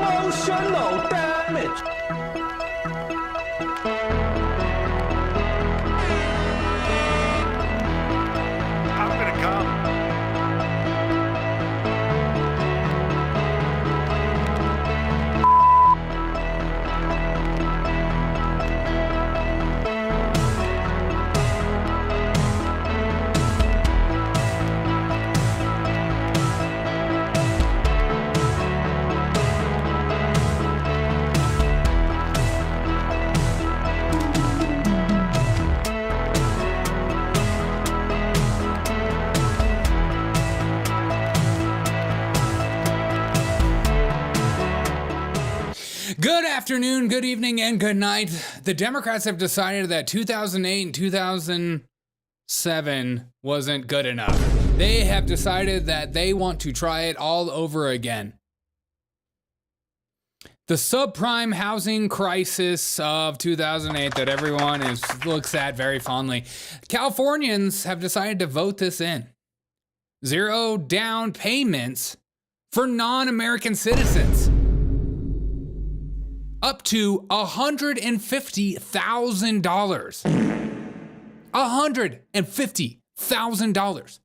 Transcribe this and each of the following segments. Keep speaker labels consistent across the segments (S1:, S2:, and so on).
S1: Emotional damage.
S2: I'm gonna come.
S3: Good afternoon, good evening, and good night. The Democrats have decided that 2008 and 2007 wasn't good enough. They have decided that they want to try it all over again. The subprime housing crisis of 2008 that everyone looks at very fondly. Californians have decided to vote this in. Zero down payments for non-American citizens. Up to $150,000. $150,000.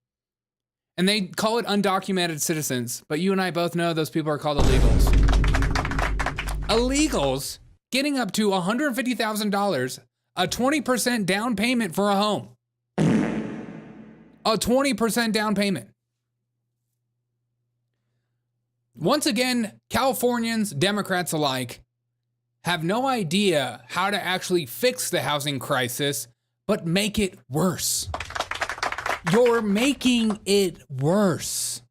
S3: And they call it undocumented citizens, but you and I both know those people are called illegals. Illegals getting up to $150,000, a 20% down payment for a home. A 20% down payment. Once again, Californians, Democrats alike, have no idea how to actually fix the housing crisis, but make it worse. You're making it worse.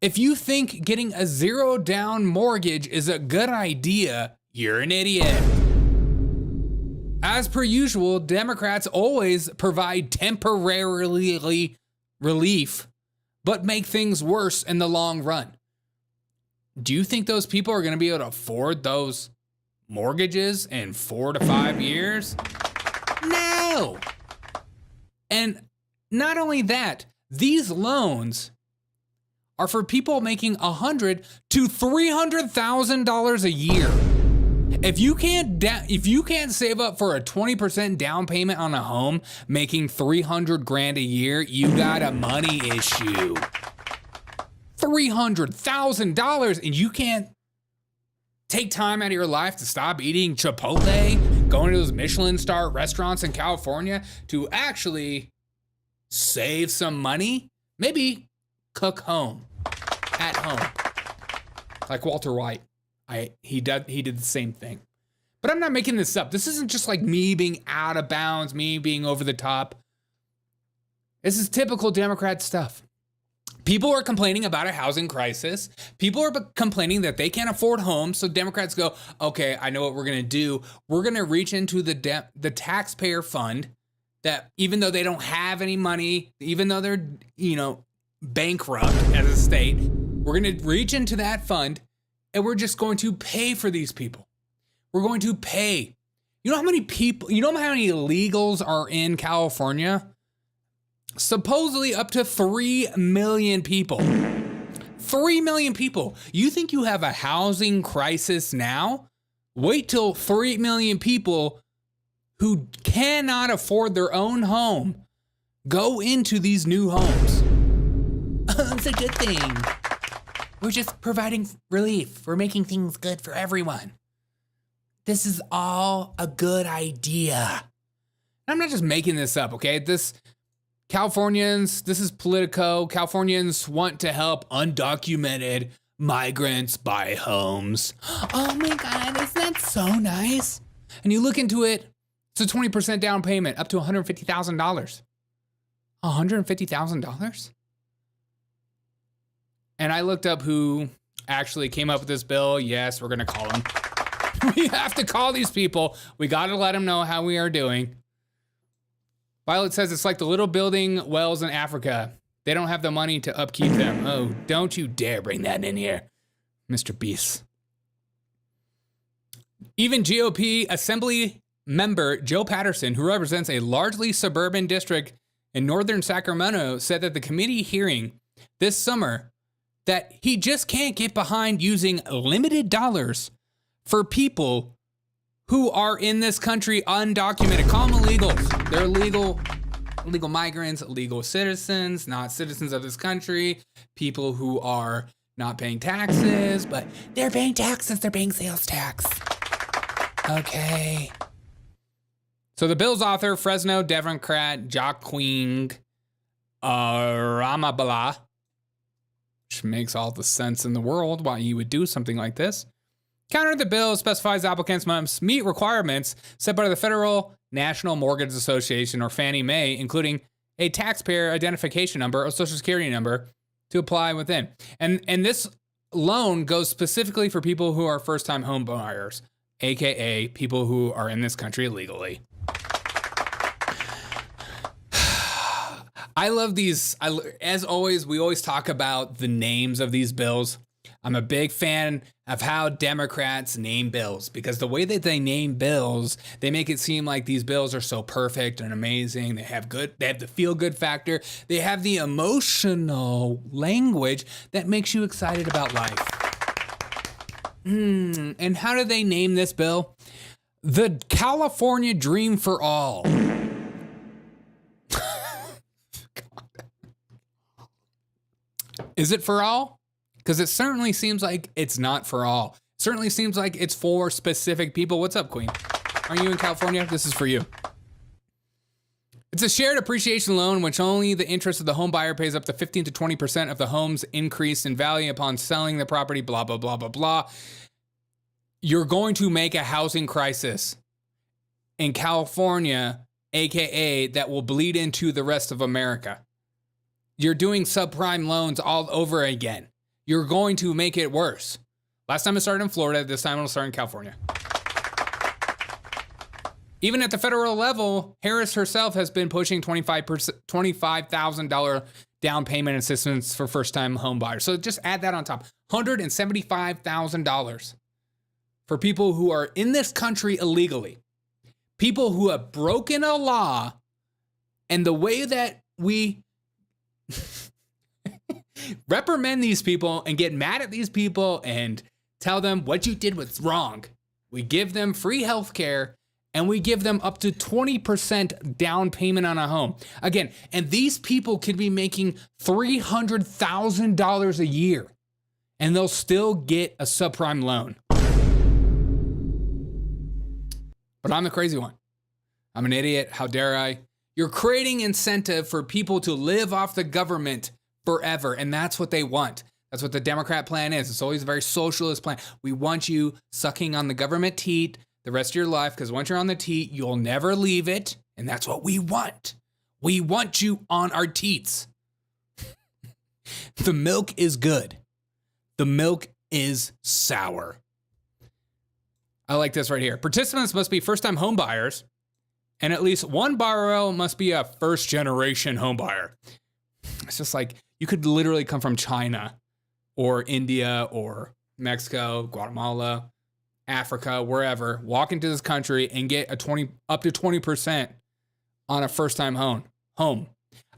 S3: If you think getting a zero down mortgage is a good idea, you're an idiot. As per usual, Democrats always provide temporarily relief, but make things worse in the long run. Do you think those people are going to be able to afford those mortgages in 4 to 5 years? No. And not only that, these loans are for people making $100,000 to $300,000 a year. If you can't save up for a 20% down payment on a home making $300,000 a year, you got a money issue. $300,000 and you can't take time out of your life to stop eating Chipotle, going to those Michelin star restaurants in California to actually save some money. Maybe cook at home. Like Walter White. He did the same thing. But I'm not making this up. This isn't just like me being out of bounds, me being over the top. This is typical Democrat stuff. People are complaining about a housing crisis. People are complaining that they can't afford homes. So Democrats go, okay, I know what we're going to do. We're going to reach into the taxpayer fund that even though they don't have any money, even though they're, bankrupt as a state, we're going to reach into that fund and we're just going to pay for these people. We're going to pay. You know how many illegals are in California? Supposedly up to 3 million people. 3 million people. You think you have a housing crisis now? Wait till 3 million people who cannot afford their own home go into these new homes. It's a good thing. We're just providing relief. We're making things good for everyone. This is all a good idea. I'm not just making this up, okay? Californians, this is Politico. Californians want to help undocumented migrants buy homes. Oh my God, isn't that so nice? And you look into it, it's a 20% down payment, up to $150,000. $150,000? And I looked up who actually came up with this bill. Yes, we're gonna call them. We have to call these people. We gotta let them know how we are doing. Violet says it's like the little building wells in Africa. They don't have the money to upkeep them. Oh, don't you dare bring that in here, Mr. Beast. Even GOP Assembly member Joe Patterson, who represents a largely suburban district in northern Sacramento, said that the committee hearing this summer that he just can't get behind using limited dollars for people who are in this country undocumented. Call them illegals. They're illegal migrants, illegal citizens, not citizens of this country, people who are not paying taxes, but they're paying taxes, they're paying sales tax. Okay. So the bill's author, Fresno Democrat Joaquin Ramabala, which makes all the sense in the world why you would do something like this, countered the bill specifies applicants must meet requirements set by the Federal National Mortgage Association, or Fannie Mae, including a taxpayer identification number or social security number to apply within. And this loan goes specifically for people who are first-time home buyers, aka people who are in this country illegally. I love these. As always, we always talk about the names of these bills. I'm a big fan of how Democrats name bills, because the way that they name bills, they make it seem like these bills are so perfect and amazing. They have the feel good factor. They have the emotional language that makes you excited about life. And how do they name this bill? The California Dream for All. Is it for all? Because it certainly seems like it's not for all. It certainly seems like it's for specific people. What's up, Queen? Are you in California? This is for you. It's a shared appreciation loan, which only the interest of the home buyer pays up to 15 to 20% of the home's increase in value upon selling the property, blah, blah, blah, blah, blah. You're going to make a housing crisis in California, AKA, that will bleed into the rest of America. You're doing subprime loans all over again. You're going to make it worse. Last time it started in Florida, this time it'll start in California. Even at the federal level, Harris herself has been pushing $25,000 down payment assistance for first-time home buyers. So just add that on top. $175,000 for people who are in this country illegally. People who have broken a law, and the way that we reprimand these people and get mad at these people and tell them what you did was wrong. We give them free health care, and we give them up to 20% down payment on a home. Again, and these people could be making $300,000 a year, and they'll still get a subprime loan. But I'm the crazy one. I'm an idiot. How dare I? You're creating incentive for people to live off the government forever, and that's what they want. That's what the Democrat plan is. It's always a very socialist plan. We want you sucking on the government teat the rest of your life, because once you're on the teat, you'll never leave it, and that's what we want. We want you on our teats. The milk is good. The milk is sour. I like this right here. Participants must be first-time home buyers, and at least one borrower must be a first-generation home buyer. It's just like, you could literally come from China or India or Mexico, Guatemala, Africa, wherever, walk into this country and get up to 20% on a first-time home.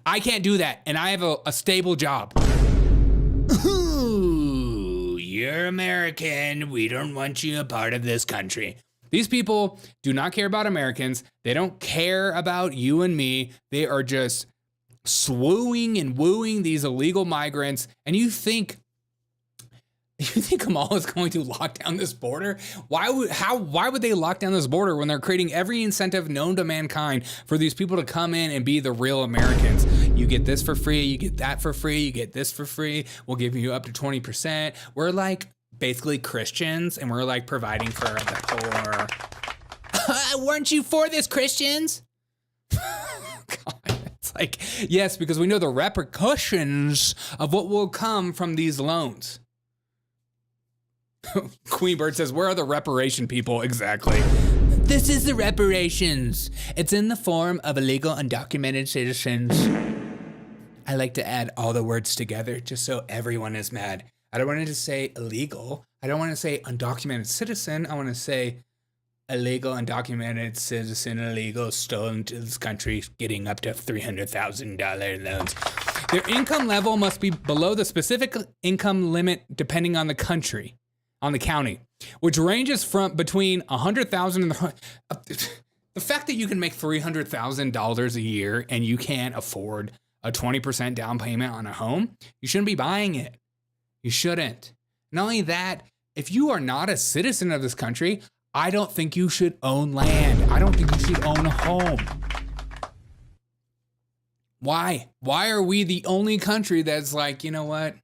S3: I can't do that, and I have a stable job. Ooh, you're American. We don't want you a part of this country. These people do not care about Americans. They don't care about you and me. They are just swooing and wooing these illegal migrants. And you think Kamala is going to lock down this border? Why would they lock down this border when they're creating every incentive known to mankind for these people to come in and be the real Americans? You get this for free, you get that for free, you get this for free. We'll give you up to 20%. We're like basically Christians, and we're like providing for the poor. Weren't you for this, Christians? God. It's like, yes, because we know the repercussions of what will come from these loans. Queen Bird says, where are the reparation people? Exactly. This is the reparations. It's in the form of illegal undocumented citizens. I like to add all the words together just so everyone is mad. I don't want to just say illegal. I don't want to say undocumented citizen. I want to say illegal, undocumented citizen, illegal, stolen to this country, getting up to $300,000 loans. Their income level must be below the specific income limit depending on the country, on the county, which ranges from between $100,000 and the fact that you can make $300,000 a year and you can't afford a 20% down payment on a home, you shouldn't be buying it. You shouldn't. Not only that, if you are not a citizen of this country, I don't think you should own land. I don't think you should own a home. Why? Why are we the only country that's like, you know what?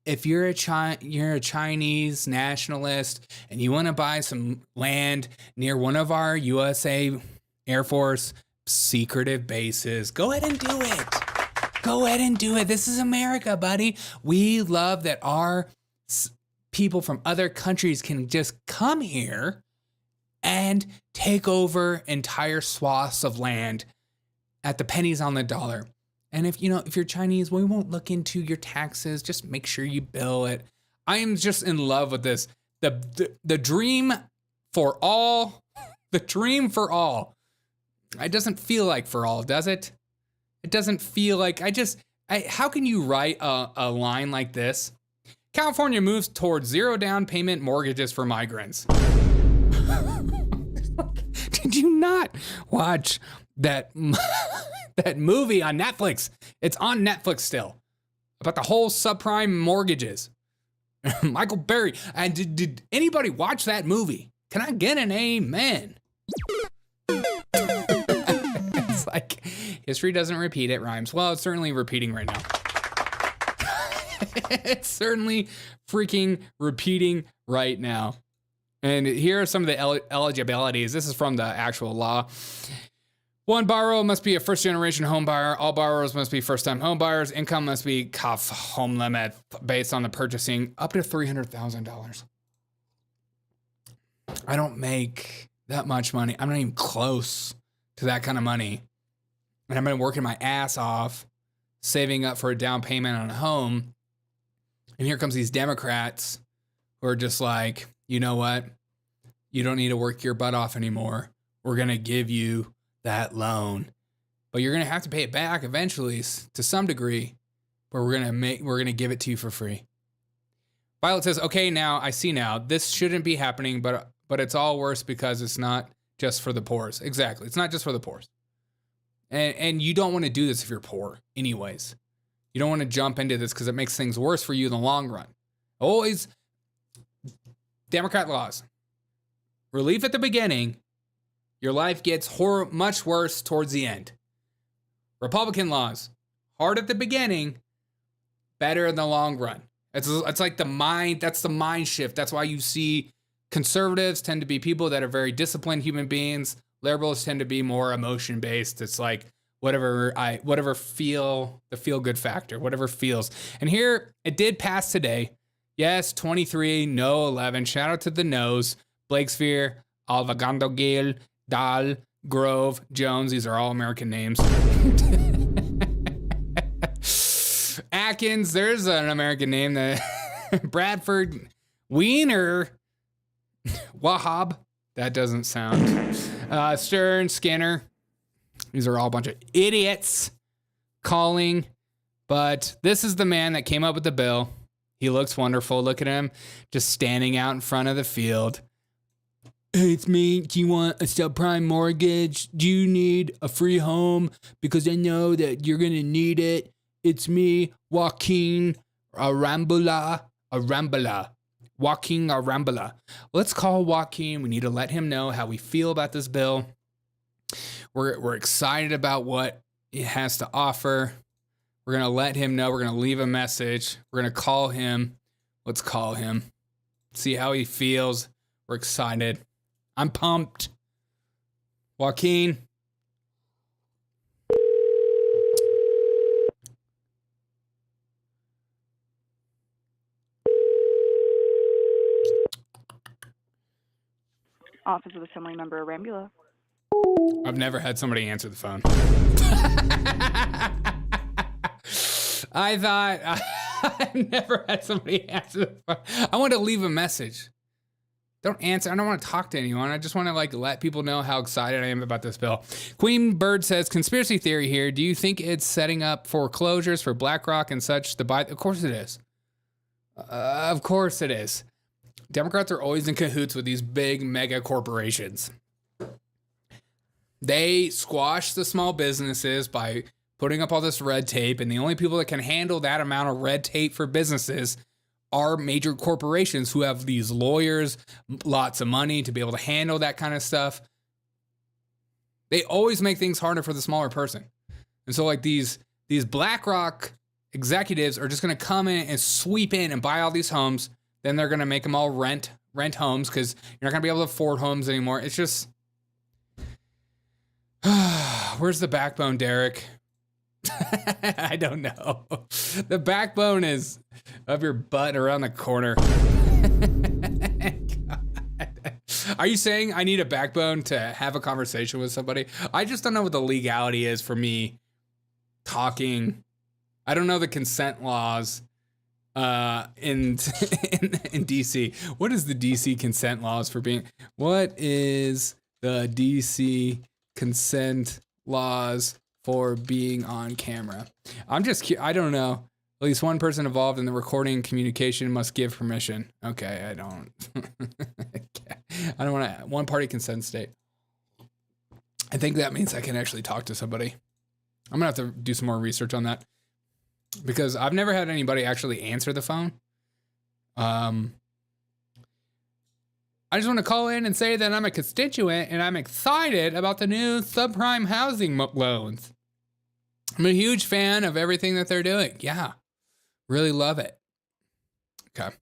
S3: If you're a Chinese nationalist and you want to buy some land near one of our USA Air Force secretive bases, go ahead and do it. Go ahead and do it. This is America, buddy. We love that our people from other countries can just come here and take over entire swaths of land at the pennies on the dollar. And if you're Chinese, we won't look into your taxes. Just make sure you bill it. I am just in love with this. The dream for all, the dream for all. It doesn't feel like for all, does it? It doesn't feel like how can you write a line like this? California moves towards zero down payment mortgages for migrants. Did you not watch that movie on Netflix? It's on Netflix still about the whole subprime mortgages. Michael Berry. And did anybody watch that movie? Can I get an amen? It's like history doesn't repeat, it rhymes. Well, it's certainly repeating right now. It's certainly freaking repeating right now. And here are some of the eligibilities. This is from the actual law. One borrower must be a first-generation home buyer. All borrowers must be first-time home buyers. Income must be CUF home limit based on the purchasing up to $300,000. I don't make that much money. I'm not even close to that kind of money. And I've been working my ass off, saving up for a down payment on a home. And here comes these Democrats who are just like, you know what? You don't need to work your butt off anymore. We're going to give you that loan, but you're going to have to pay it back eventually to some degree, but we're going to give it to you for free. Violet says, okay, now I see now this shouldn't be happening, but it's all worse because it's not just for the poorest. Exactly. It's not just for the poorest. And you don't want to do this if you're poor anyways. You don't want to jump into this because it makes things worse for you in the long run. Always Democrat laws. Relief at the beginning. Your life gets much worse towards the end. Republican laws. Hard at the beginning. Better in the long run. It's like the mind. That's the mind shift. That's why you see conservatives tend to be people that are very disciplined human beings. Liberals tend to be more emotion based. It's like whatever feel, the feel good factor, whatever feels. And here it did pass today. Yes, 23, no 11. Shout out to the no's. Blakespeare, Alvagando Gil, Dahl, Grove, Jones. These are all American names. Atkins, there's an American name. That Bradford, Wiener, Wahab. That doesn't sound. Stern, Skinner. These are all a bunch of idiots calling. But this is the man that came up with the bill. He looks wonderful. Look at him just standing out in front of the field. Hey, it's me. Do you want a subprime mortgage? Do you need a free home? Because I know that you're going to need it. It's me, Joaquin Arambula. Joaquin Arambula. Let's call Joaquin. We need to let him know how we feel about this bill. We're excited about what it has to offer. We're going to let him know. We're going to leave a message. We're going to call him. Let's call him. See how he feels. We're excited. I'm pumped. Joaquin.
S1: Office of Assembly Member Arambula.
S3: I've never had somebody answer the phone. I thought I've never had somebody answer the phone. I wanted to leave a message. Don't answer. I don't want to talk to anyone. I just want to let people know how excited I am about this bill. Queen Bird says, conspiracy theory here. Do you think it's setting up foreclosures for BlackRock and such to buy? Of course it is. Of course it is. Democrats are always in cahoots with these big mega corporations. They squash the small businesses by putting up all this red tape, and the only people that can handle that amount of red tape for businesses are major corporations who have these lawyers, lots of money to be able to handle that kind of stuff. They always make things harder for the smaller person. And so these BlackRock executives are just going to come in and sweep in and buy all these homes. Then they're going to make them all rent homes because you're not going to be able to afford homes anymore. It's just, where's the backbone, Derek? I don't know. The backbone is up your butt around the corner. Are you saying I need a backbone to have a conversation with somebody? I just don't know what the legality is for me talking. I don't know the consent laws in DC. What is the DC consent laws for being? What is the DC consent laws for being on camera? I don't know. At least one person involved in the recording communication must give permission. Okay, I don't want to one party consent state. I think that means I can actually talk to somebody. I'm gonna have to do some more research on that because I've never had anybody actually answer the phone. I just want to call in and say that I'm a constituent and I'm excited about the new subprime housing loans. I'm a huge fan of everything that they're doing. Yeah, really love it. Okay.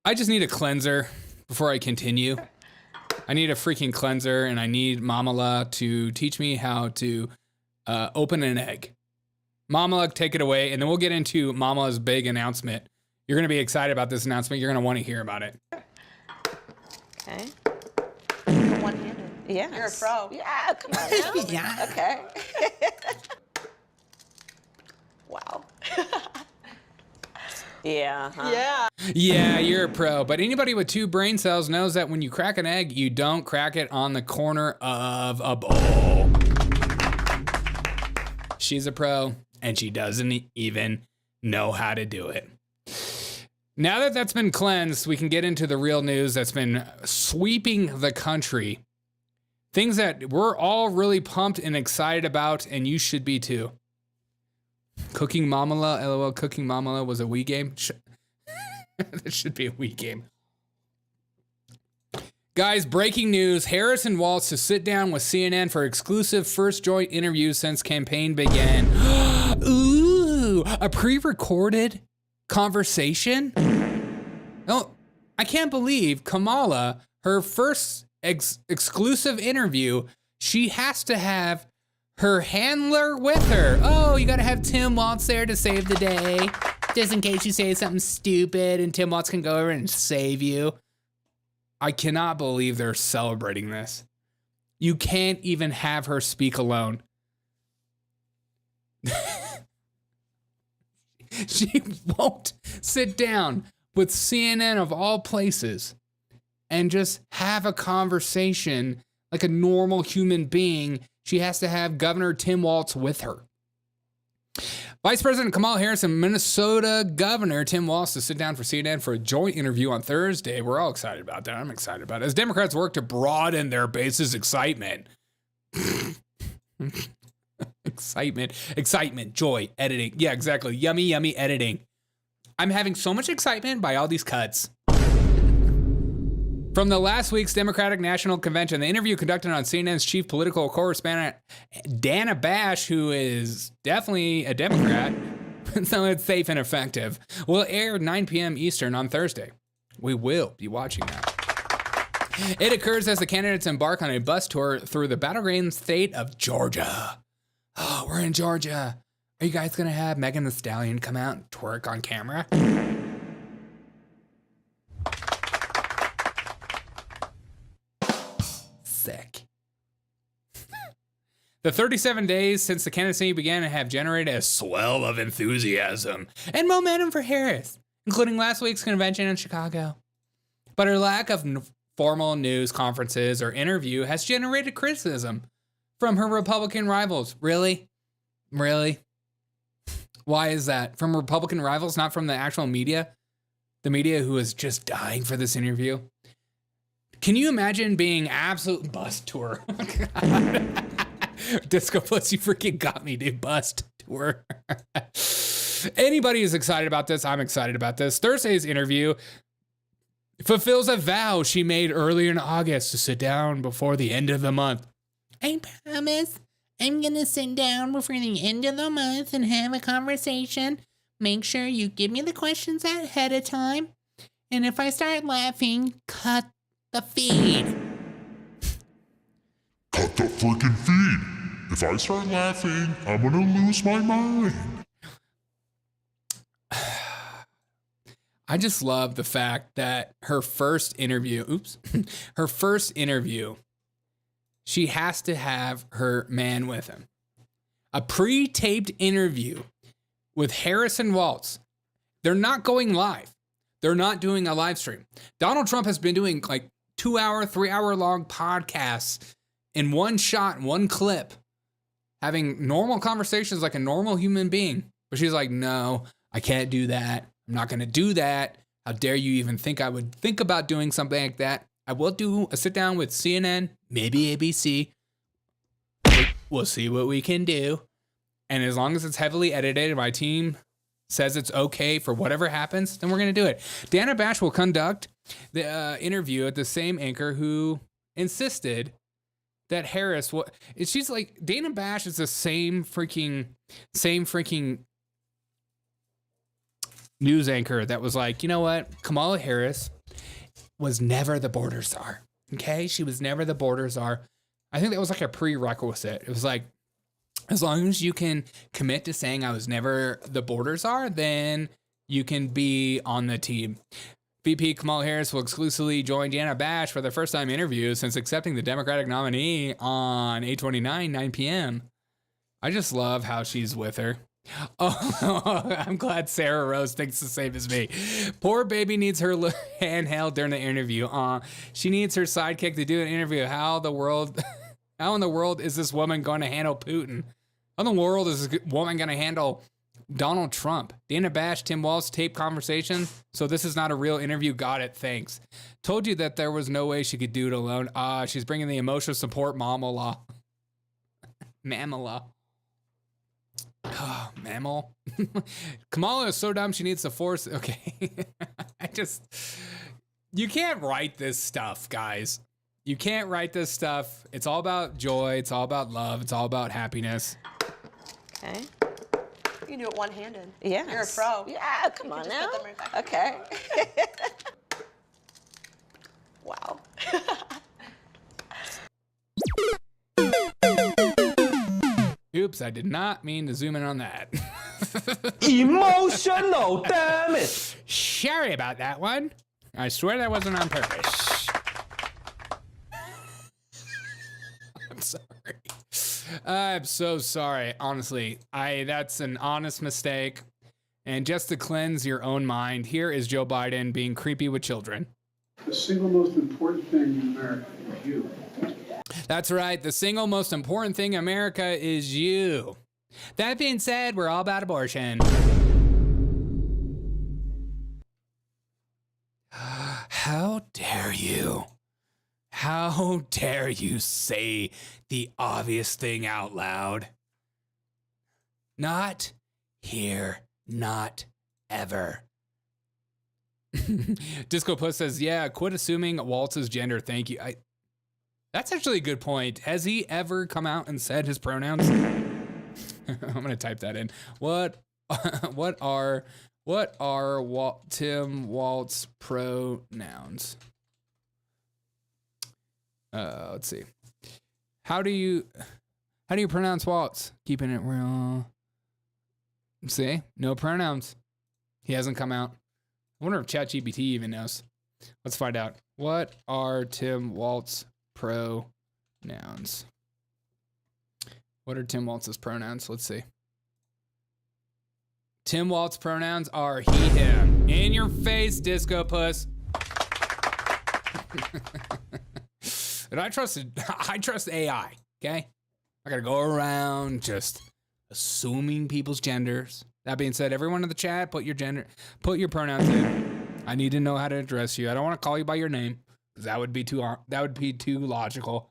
S3: I just need a cleanser before I continue. I need a freaking cleanser, and I need Kamala to teach me how to open an egg. Kamala, take it away, and then we'll get into Kamala's big announcement. You're going to be excited about this announcement. You're going to want to hear about it.
S4: Okay.
S5: One-handed.
S4: Yeah.
S5: You're a pro.
S4: Yeah, come on now.
S5: Yeah.
S4: Okay. Wow. Yeah. Huh?
S5: Yeah.
S3: Yeah, you're a pro. But anybody with 2 brain cells knows that when you crack an egg, you don't crack it on the corner of a bowl. She's a pro, and she doesn't even know how to do it. Now that that's been cleansed, we can get into the real news that's been sweeping the country. Things that we're all really pumped and excited about, and you should be too. Cooking Kamala, LOL, Cooking Kamala was a Wii game. That should be a Wii game. Guys, breaking news. Harris and Walz to sit down with CNN for exclusive first joint interview since campaign began. Ooh, a pre-recorded conversation? No, I can't believe Kamala, her first exclusive interview, she has to have her handler with her. Oh, you gotta have Tim Walz there to save the day, just in case you say something stupid and Tim Walz can go over and save you. I cannot believe they're celebrating this. You can't even have her speak alone. She won't sit down with CNN of all places and just have a conversation like a normal human being. She has to have Governor Tim Walz with her. Vice President Kamala Harris and Minnesota Governor Tim Walz to sit down for CNN for a joint interview on Thursday. We're all excited about that. I'm excited about it. As Democrats work to broaden their base's excitement. Excitement, joy, editing. Yeah, exactly. Yummy editing. I'm having so much excitement by all these cuts. From the last week's Democratic National Convention, the interview conducted on CNN's chief political correspondent, Dana Bash, who is definitely a Democrat, so it's safe and effective, will air 9 p.m. Eastern on Thursday. We will be watching that. It occurs as the candidates embark on a bus tour through the battleground state of Georgia. Oh, we're in Georgia. Are you guys going to have Megan Thee Stallion come out and twerk on camera? Sick. The 37 days since the candidacy began have generated a swell of enthusiasm and momentum for Harris, including last week's convention in Chicago. but her lack of formal news conferences or interview has generated criticism from her Republican rivals. Really? Why is that? From Republican rivals, not from the actual media? The media who is just dying for this interview? Can you imagine being absolute bust tour? Disco Plus, you freaking got me, dude. Bust tour. Anybody who's excited about this, I'm excited about this. Thursday's interview fulfills a vow she made earlier in August to sit down before the end of the month. I promise I'm going to sit down before the end of the month and have a conversation. Make sure you give me the questions ahead of time. And if I start laughing, cut the feed.
S6: Cut the freaking feed. If I start laughing, I'm gonna lose my mind.
S3: I just love the fact that her first interview, she has to have her man with him. A pre-taped interview with Harrison Walz. They're not going live. They're not doing a live stream. Donald Trump has been doing like 2-hour, 3-hour long podcasts in one shot, one clip, having normal conversations like a normal human being. But she's like, no, I can't do that. I'm not going to do that. How dare you even think I would think about doing something like that? I will do a sit down with CNN, maybe ABC. We'll see what we can do. And as long as it's heavily edited, my team says it's okay for whatever happens, then we're going to do it. Dana Bash will conduct the interview at the same anchor who insisted that Harris, she's like, Dana Bash is the same freaking news anchor that was like, you know what? Kamala Harris was never the border czar. Okay? She was never the border czar. I think that was like a prerequisite. It was like, as long as you can commit to saying I was never the border czar, then you can be on the team. VP Kamala Harris will exclusively join Dana Bash for their first time interview since accepting the Democratic nominee on 8/29, 9 p.m. I just love how she's with her. Oh, I'm glad Sarah Rose thinks the same as me. Poor baby needs her hand held during the interview. She needs her sidekick to do an interview. How in the world is this woman going to handle Putin? How in the world is this woman going to handle Donald Trump? Dana Bash, Tim Walz tape conversation. So this is not a real interview. Got it. Thanks. Told you that there was no way she could do it alone. She's bringing the emotional support Mamala. Mamala. Oh, mammal. Kamala is so dumb she needs the force. Okay. You can't write this stuff, guys. You can't write this stuff. It's all about joy. It's all about love. It's all about happiness.
S4: Okay.
S5: You can do it one-handed.
S4: Yes.
S5: You're a pro.
S4: Yeah, come
S5: You
S4: on
S5: can
S4: now.
S5: just put them right back.
S4: Okay.
S5: Wow.
S3: Oops, I did not mean to zoom in on that.
S7: Emotional damage.
S3: Sorry about that one. I swear that wasn't on purpose. I'm sorry. I'm so sorry. Honestly, that's an honest mistake. And just to cleanse your own mind, here is Joe Biden being creepy with children.
S8: The single most important thing in America is you.
S3: That's right. The single most important thing in America is you. That being said, we're all about abortion. How dare you? How dare you say the obvious thing out loud? Not here, not ever. Disco Puss says, yeah, quit assuming Waltz's gender. Thank you. That's actually a good point. Has he ever come out and said his pronouns? I'm going to type that in. What are Tim Waltz pronouns? Let's see. How do you pronounce Waltz? Keeping it real. See? No pronouns. He hasn't come out. I wonder if ChatGPT even knows. Let's find out. What are Tim Waltz pronouns? What are Tim Waltz's pronouns? Let's see. Tim Waltz pronouns are he, him. In your face, Disco Puss. And I trust AI, okay? I gotta go around just assuming people's genders. That being said, everyone in the chat, put your pronouns in. I need to know how to address you. I don't want to call you by your name, because that would be too logical.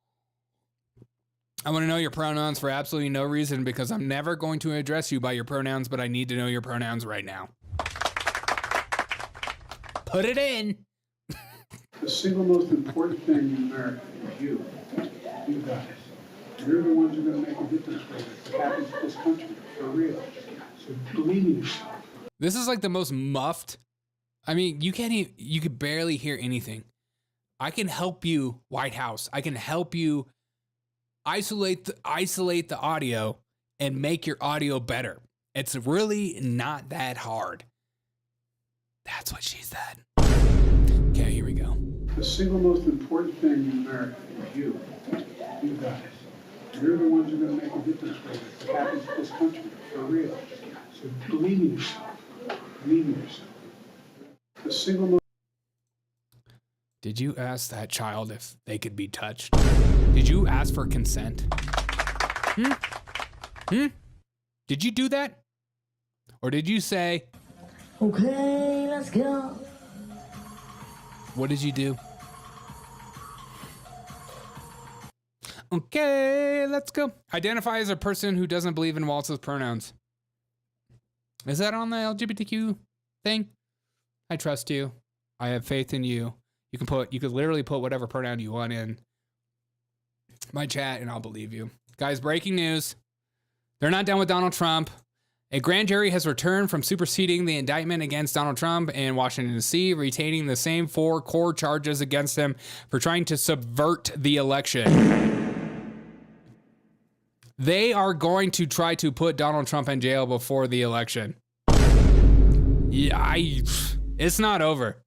S3: I want to know your pronouns for absolutely no reason, because I'm never going to address you by your pronouns, but I need to know your pronouns right now. Put it in.
S8: The single most important thing in America is you. You guys. You're the ones who are going to make a difference for what happens to this country, for real. So believe in yourself.
S3: This is like the most muffed. I mean, you could barely hear anything. I can help you, White House. I can help you isolate the audio and make your audio better. It's really not that hard. That's what she said. Okay, here we go.
S8: The single most important thing in America is you. You guys. You're the ones who are going to make a difference for what happens to this country, for real. So believe in yourself. Believe in yourself. The single most...
S3: Did you ask that child if they could be touched? Did you ask for consent? Did you do that? Or did you say,
S9: okay, let's go?
S3: What did you do? Okay, let's go. Identify as a person who doesn't believe in Walz's pronouns. Is that on the LGBTQ thing? I trust you. I have faith in you. You could literally put whatever pronoun you want in my chat and I'll believe you. Guys, breaking news. They're not done with Donald Trump. A grand jury has returned from superseding the indictment against Donald Trump in Washington, D.C., retaining the same 4 core charges against him for trying to subvert the election. They are going to try to put Donald Trump in jail before the election. Yeah, it's not over.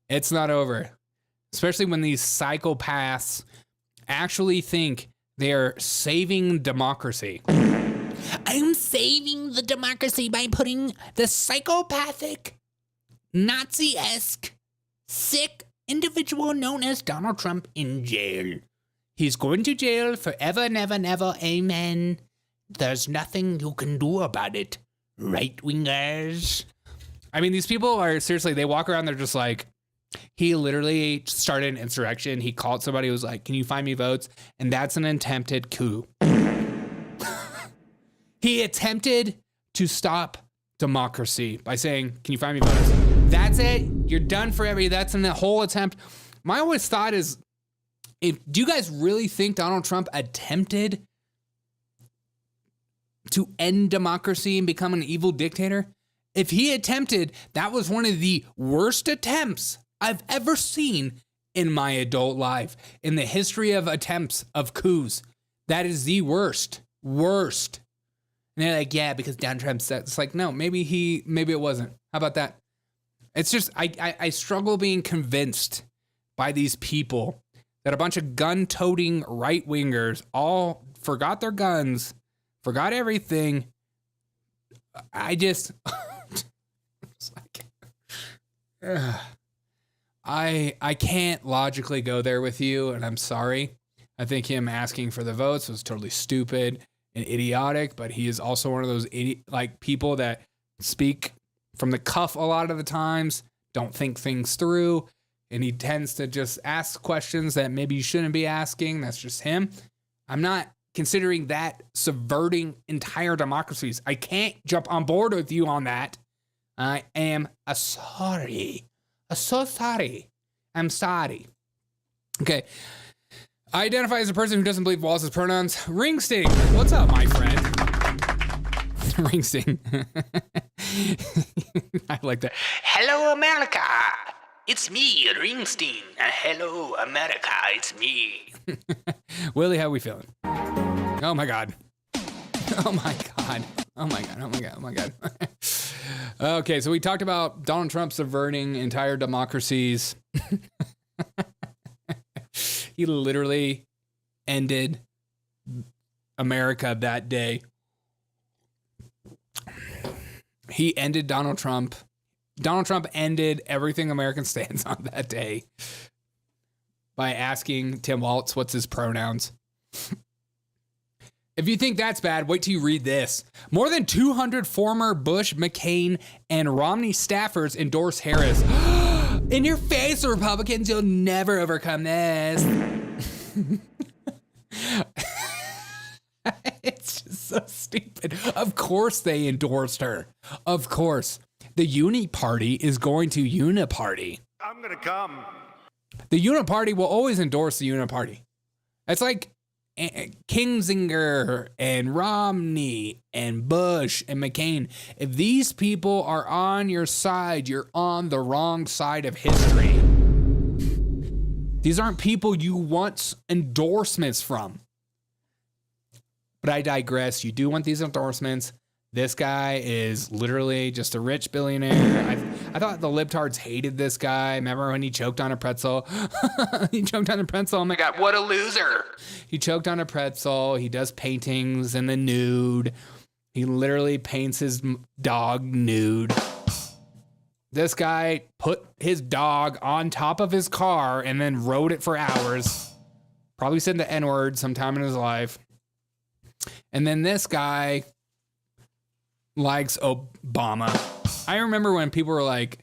S3: It's not over. Especially when these psychopaths actually think they're saving democracy. I'm saving the democracy by putting the psychopathic, Nazi-esque, sick individual known as Donald Trump in jail. He's going to jail forever, never, never, amen. There's nothing you can do about it, right-wingers. I mean, these people are, seriously, they walk around, they're just like, he literally started an insurrection. He called somebody who was like, can you find me votes? And that's an attempted coup. He attempted to stop democracy by saying, can you find me votes? That's it. You're done forever. That's in the whole attempt. My always thought is, do you guys really think Donald Trump attempted to end democracy and become an evil dictator? If he attempted, that was one of the worst attempts I've ever seen in my adult life. In the history of attempts of coups, that is the worst. And they're like, yeah, because Donald Trump said, it's like, no, maybe it wasn't. How about that? It's just, I struggle being convinced by these people that a bunch of gun-toting right-wingers all forgot their guns, forgot everything. I just, it's like, I can't logically go there with you, and I'm sorry. I think him asking for the votes was totally stupid and idiotic, but he is also one of those people that speak from the cuff a lot of the times, don't think things through, and he tends to just ask questions that maybe you shouldn't be asking. That's just him. I'm not considering that subverting entire democracies. I can't jump on board with you on that. I am sorry. So sorry. I'm sorry. Okay. I identify as a person who doesn't believe Walz's pronouns. Ringsting. What's up, my friend? Ringsting. I like that.
S10: Hello, America. It's me, Ringsting. Hello, America. It's me.
S3: Willie, how we feeling? Oh, my God. Oh, my God. Oh, my God. Oh, my God. Oh, my God. Okay, so we talked about Donald Trump subverting entire democracies. He literally ended America that day. He ended Donald Trump. Donald Trump ended everything American stands on that day by asking Tim Walz what's his pronouns. If you think that's bad, wait till you read this. More than 200 former Bush, McCain, and Romney staffers endorse Harris. In your face, Republicans, you'll never overcome this. It's just so stupid. Of course they endorsed her. Of course. The Uni Party is going to Uniparty.
S2: I'm gonna come.
S3: The Uniparty will always endorse the Uniparty. It's like Kinzinger and Romney and Bush and McCain. If these people are on your side, you're on the wrong side of history. These aren't people you want endorsements from. But I digress. You do want these endorsements. This guy is literally just a rich billionaire. I thought the libtards hated this guy. Remember when he choked on a pretzel? He choked on a pretzel. Oh my God, what a loser. He choked on a pretzel. He does paintings in the nude. He literally paints his dog nude. This guy put his dog on top of his car and then rode it for hours. Probably said the N-word sometime in his life. And then this guy likes Obama. I remember when people were like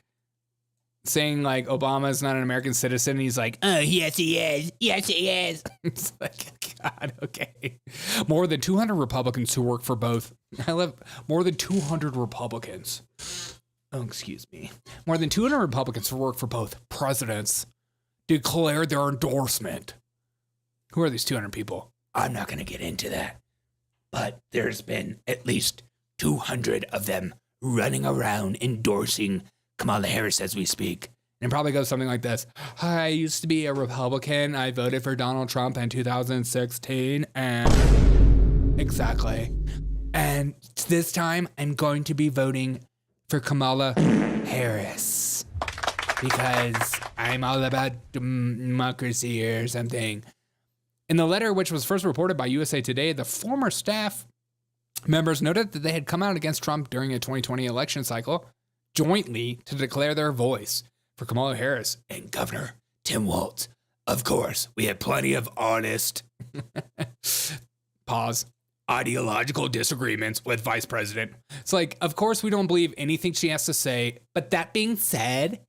S3: saying like Obama's not an American citizen. And he's like, oh, yes, he is. Yes, he is. It's like, God, okay. More than 200 Republicans who work for both. I love more than 200 Republicans. Oh, excuse me. More than 200 Republicans who work for both presidents declared their endorsement. Who are these 200 people? I'm not going to get into that. But there's been at least 200 of them running around endorsing Kamala Harris as we speak. And it probably goes something like this. I used to be a Republican. I voted for Donald Trump in 2016. And exactly. And this time I'm going to be voting for Kamala Harris. Because I'm all about democracy or something. In the letter, which was first reported by USA Today, the former staff members noted that they had come out against Trump during a 2020 election cycle jointly to declare their voice for Kamala Harris and Governor Tim Walz. Of course, we had plenty of honest ideological disagreements with Vice President. It's like, of course, we don't believe anything she has to say. But that being said,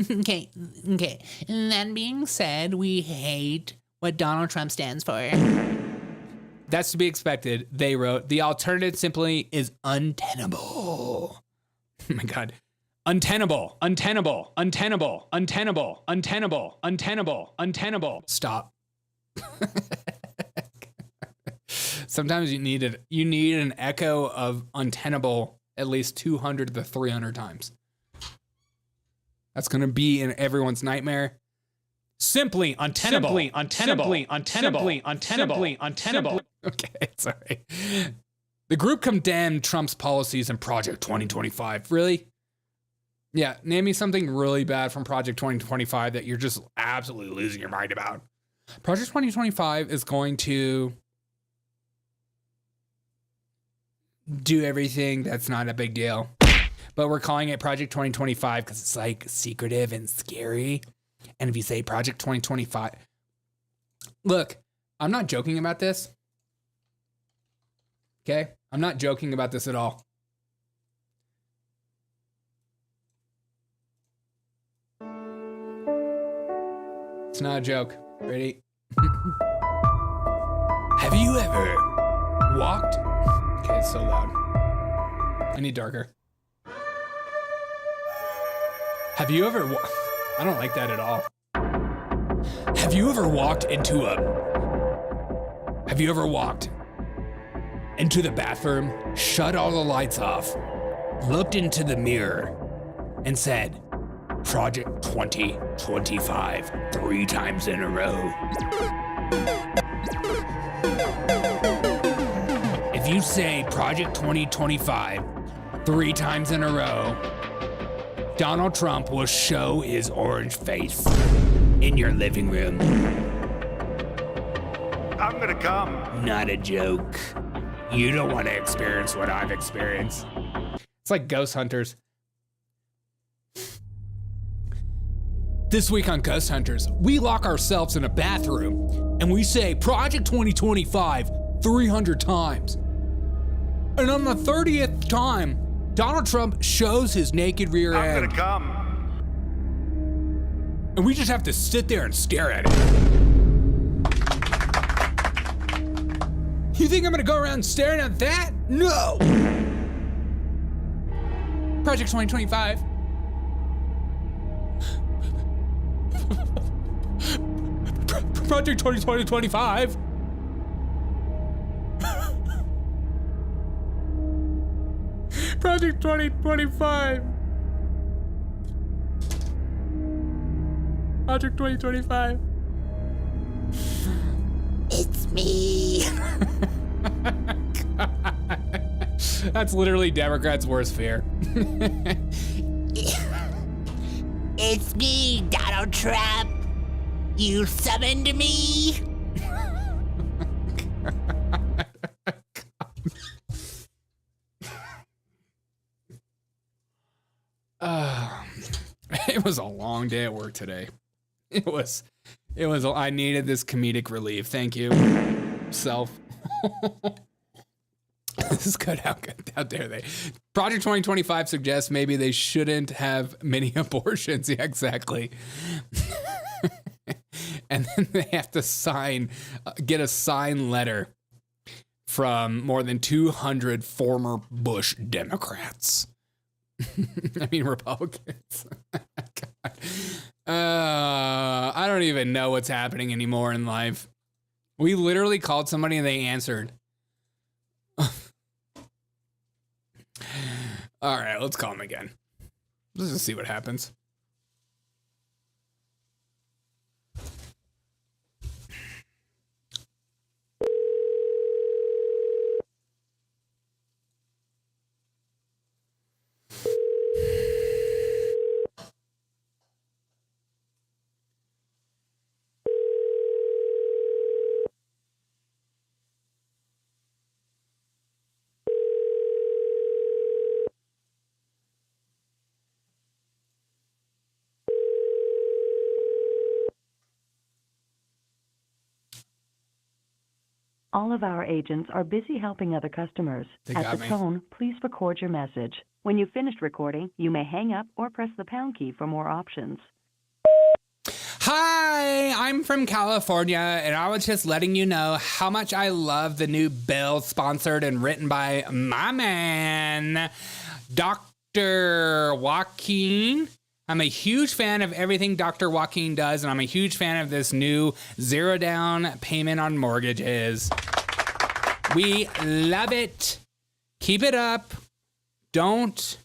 S3: okay. That being said, we hate what Donald Trump stands for. That's to be expected, they wrote. The alternative simply is untenable. Oh my God. Untenable. Stop. Sometimes you need an echo of untenable at least 200 to 300 times. That's going to be in everyone's nightmare. Simply untenable. Okay, sorry. The group condemned Trump's policies in Project 2025. Really? Yeah, name me something really bad from Project 2025 that you're just absolutely losing your mind about. Project 2025 is going to do everything that's not a big deal. But we're calling it Project 2025 because it's like secretive and scary. And if you say Project 2025, look, I'm not joking about this. Okay? I'm not joking about this at all. It's not a joke. Ready? Have you ever walked? Okay, it's so loud. I need darker. Have you ever I don't like that at all. Have you ever walked into the bathroom, shut all the lights off, looked into the mirror, and said, Project 2025 3 times in a row? If you say Project 2025 3 times in a row, Donald Trump will show his orange face in your living room.
S2: I'm gonna come.
S3: Not a joke. You don't want to experience what I've experienced. It's like Ghost Hunters. This week on Ghost Hunters, we lock ourselves in a bathroom and we say Project 2025 300 times. And on the 30th time, Donald Trump shows his naked rear
S2: I'm
S3: end.
S2: gonna come.
S3: And we just have to sit there and stare at it. You think I'm gonna go around staring at that? No! Project 2025. Project 2025. Project 2025. Project 2025.
S10: It's me.
S3: That's literally Democrats' worst fear.
S10: It's me, Donald Trump. You summoned me.
S3: It was a long day at work today. It was, I needed this comedic relief. Thank you, self. This is good. How dare they? Project 2025 suggests maybe they shouldn't have many abortions. Yeah, exactly. And then they have to get a signed letter from more than 200 former Bush Democrats. I mean, Republicans. God. I don't even know what's happening anymore in life. We literally called somebody and they answered. All right, let's call him again. Let's just see what happens.
S11: All of our agents are busy helping other customers.
S3: They
S11: At
S3: got
S11: the
S3: me.
S11: tone, please record your message. When you've finished recording, you may hang up or press the pound key for more options.
S3: Hi, I'm from California, and I was just letting you know how much I love the new bill sponsored and written by my man, Dr. Joaquin. I'm a huge fan of everything Dr. Joaquin does, and I'm a huge fan of this new 0 down payment on mortgages. We love it. Keep it up. It's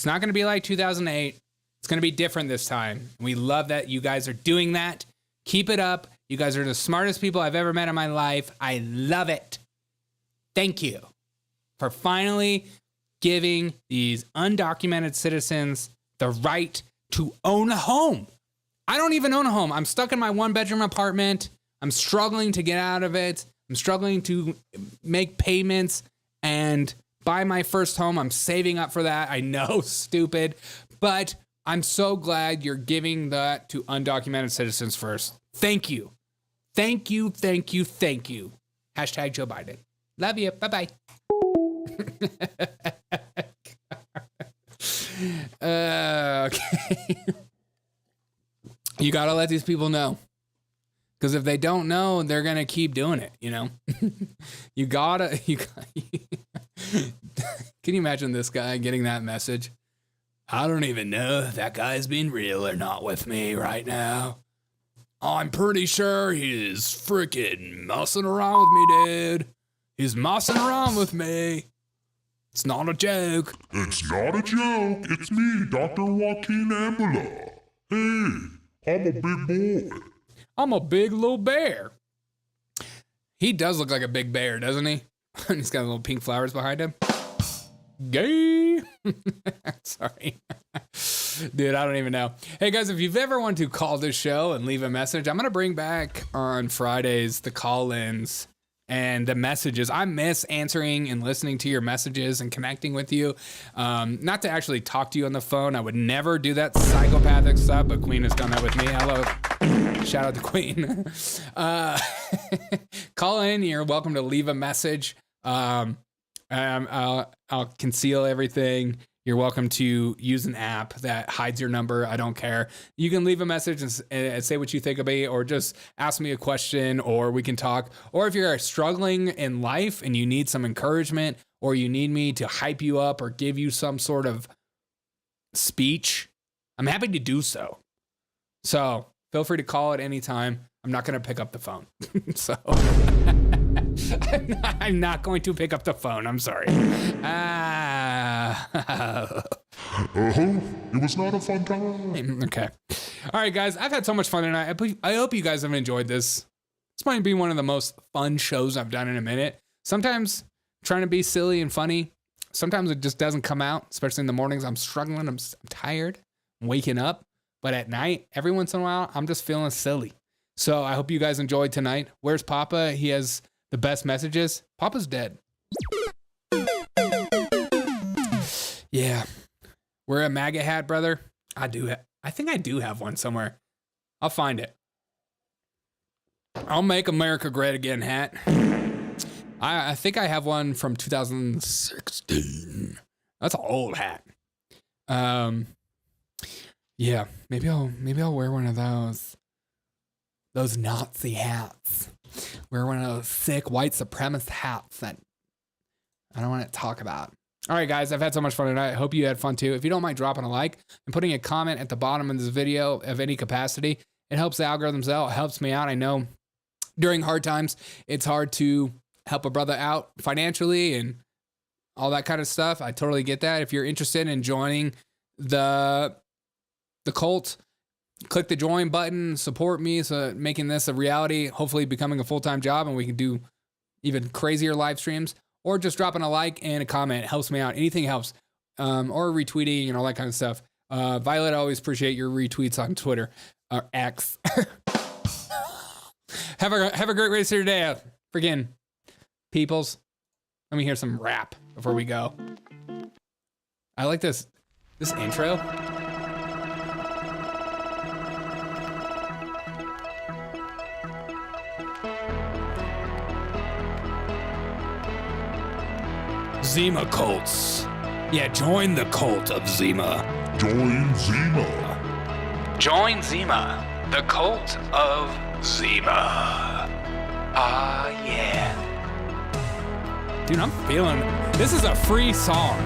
S3: not going to be like 2008. It's going to be different this time. We love that you guys are doing that. Keep it up. You guys are the smartest people I've ever met in my life. I love it. Thank you for finally giving these undocumented citizens the right to own a home. I don't even own a home. I'm stuck in my 1-bedroom apartment. I'm struggling to get out of it. I'm struggling to make payments and buy my first home. I'm saving up for that. I know, stupid, but I'm so glad you're giving that to undocumented citizens first. Thank you. Thank you, thank you, thank you. Hashtag Joe Biden. Love you. Bye-bye. Okay. You gotta let these people know. Because if they don't know, they're gonna keep doing it, you know? you gotta Can you imagine this guy getting that message? I don't even know if that guy's being real or not with me right now. I'm pretty sure he's freaking messing around with me, dude. He's messing around with me. It's not a joke.
S6: It's not a joke. It's me, Dr. Joaquin Ambula. Hey, I'm a big boy.
S3: I'm a big little bear. He does look like a big bear, doesn't he? He's got little pink flowers behind him. Gay. Sorry. Dude, I don't even know. Hey guys, if you've ever wanted to call this show and leave a message, I'm going to bring back on Fridays the call-ins and the messages. I miss answering and listening to your messages and connecting with you. Not to actually talk to you on the phone. I would never do that psychopathic stuff, but Queen has done that with me. Hello. Shout out to Queen. Call in. You're welcome to leave a message. I'll conceal everything. You're welcome to use an app that hides your number. I don't care. You can leave a message and say what you think of me, or just ask me a question, or we can talk. Or if you're struggling in life and you need some encouragement, or you need me to hype you up or give you some sort of speech, I'm happy to do so. So feel free to call at any time. I'm not going to pick up the phone. So I'm not going to pick up the phone. I'm sorry.
S6: It was not a fun time.
S3: Okay. All right, guys. I've had so much fun tonight. I hope you guys have enjoyed this. This might be one of the most fun shows I've done in a minute. Sometimes trying to be silly and funny, sometimes it just doesn't come out, especially in the mornings. I'm struggling. I'm tired. I'm waking up. But at night, every once in a while, I'm just feeling silly. So I hope you guys enjoyed tonight. Where's Papa? He has the best messages. Papa's dead. Yeah. Wear a MAGA hat, brother. I think I do have one somewhere. I'll find it. I'll make America great again hat. I think I have one from 2016. That's an old hat. Yeah, maybe I'll wear one of those Nazi hats. Wear one of those sick white supremacist hats that I don't want to talk about. All right, guys, I've had so much fun tonight. I hope you had fun too. If you don't mind dropping a like and putting a comment at the bottom of this video of any capacity, it helps the algorithms out. It helps me out. I know during hard times, it's hard to help a brother out financially and all that kind of stuff. I totally get that. If you're interested in joining the cult, click the join button, support me, so making this a reality, hopefully becoming a full-time job, and we can do even crazier live streams, or just dropping a like and a comment. It helps me out. Anything helps. Or retweeting and all that kind of stuff. Violet, I always appreciate your retweets on Twitter, or X. Have a great rest of your day, freaking peoples. Let me hear some rap before we go. I like this intro. Zima cults. Yeah, join the cult of Zima.
S6: Join Zima.
S10: Join Zima, the cult of Zima. Ah, yeah.
S3: Dude, I'm feeling it. This is a free song.